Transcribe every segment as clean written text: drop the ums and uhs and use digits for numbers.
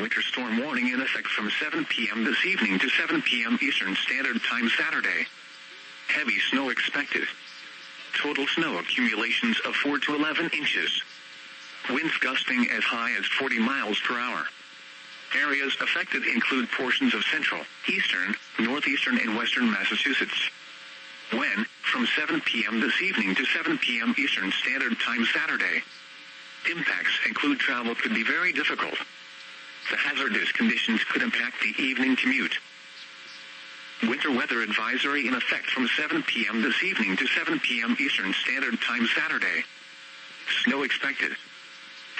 Winter storm warning in effect from 7 p.m. this evening to 7 p.m. Eastern Standard Time Saturday. Heavy snow expected. Total snow accumulations of 4 to 11 inches. Winds gusting as high as 40 miles per hour. Areas affected include portions of central, eastern, northeastern, and western Massachusetts. When, from 7 p.m. this evening to 7 p.m. Eastern Standard Time Saturday. Impacts include travel could be very difficult. The hazardous conditions could impact the evening commute. Winter weather advisory in effect from 7 p.m. this evening to 7 p.m. Eastern Standard Time Saturday. Snow expected.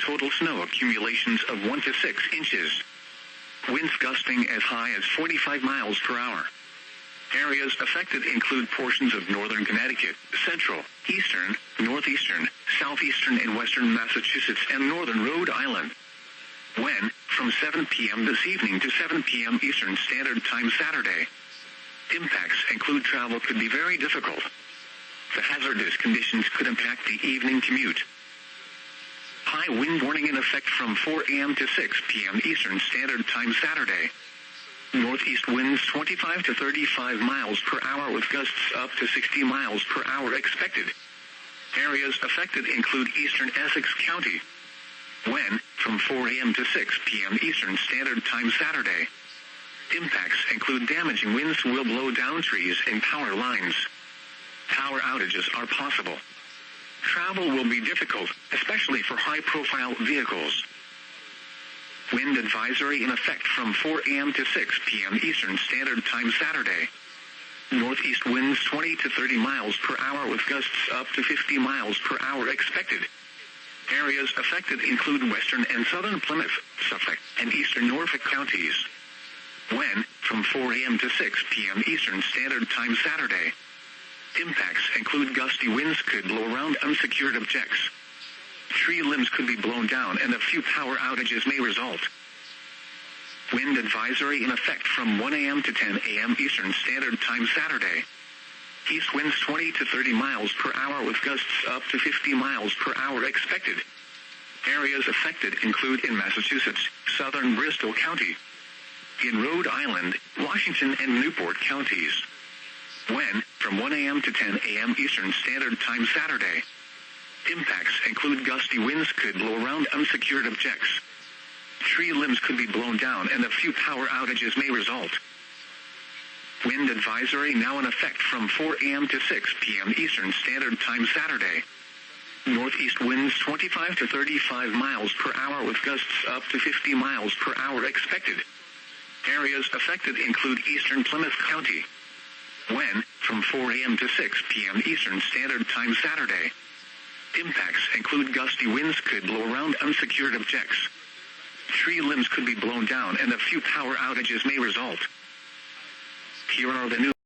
Total snow accumulations of 1 to 6 inches. Winds gusting as high as 45 miles per hour. Areas affected include portions of northern Connecticut, central, eastern, northeastern, southeastern, and western Massachusetts, and northern Rhode Island. When, from 7 p.m. this evening to 7 p.m. Eastern Standard Time Saturday. Impacts include travel could be very difficult. The hazardous conditions could impact the evening commute. High wind warning in effect from 4 a.m. to 6 p.m. Eastern Standard Time Saturday. Northeast winds 25 to 35 miles per hour with gusts up to 60 miles per hour expected. Areas affected include eastern Essex County. When, from 4 a.m. to 6 p.m. Eastern Standard Time Saturday. Impacts include damaging winds will blow down trees and power lines. Power outages are possible. Travel will be difficult, especially for high-profile vehicles. Wind advisory in effect from 4 a.m. to 6 p.m. Eastern Standard Time Saturday. Northeast winds 20 to 30 miles per hour with gusts up to 50 miles per hour expected. Areas affected include western and southern Plymouth, Suffolk, and eastern Norfolk counties. When, from 4 a.m. to 6 p.m. Eastern Standard Time Saturday. Impacts include gusty winds could blow around unsecured objects. Tree limbs could be blown down and a few power outages may result. Wind advisory in effect from 1 a.m. to 10 a.m. Eastern Standard Time Saturday. East winds 20 to 30 miles per hour with gusts up to 50 miles per hour expected. Areas affected include in Massachusetts, southern Bristol County, in Rhode Island, Washington, and Newport counties. When, from 1 a.m. to 10 a.m. Eastern Standard Time Saturday. Impacts include gusty winds could blow around unsecured objects. Tree limbs could be blown down and a few power outages may result. Wind advisory now in effect from 4 a.m. to 6 p.m. Eastern Standard Time Saturday. Northeast winds 25 to 35 miles per hour with gusts up to 50 miles per hour expected. Areas affected include eastern Plymouth County. When, from 4 a.m. to 6 p.m. Eastern Standard Time Saturday. Impacts include gusty winds could blow around unsecured objects. Tree limbs could be blown down and a few power outages may result. Here are the news.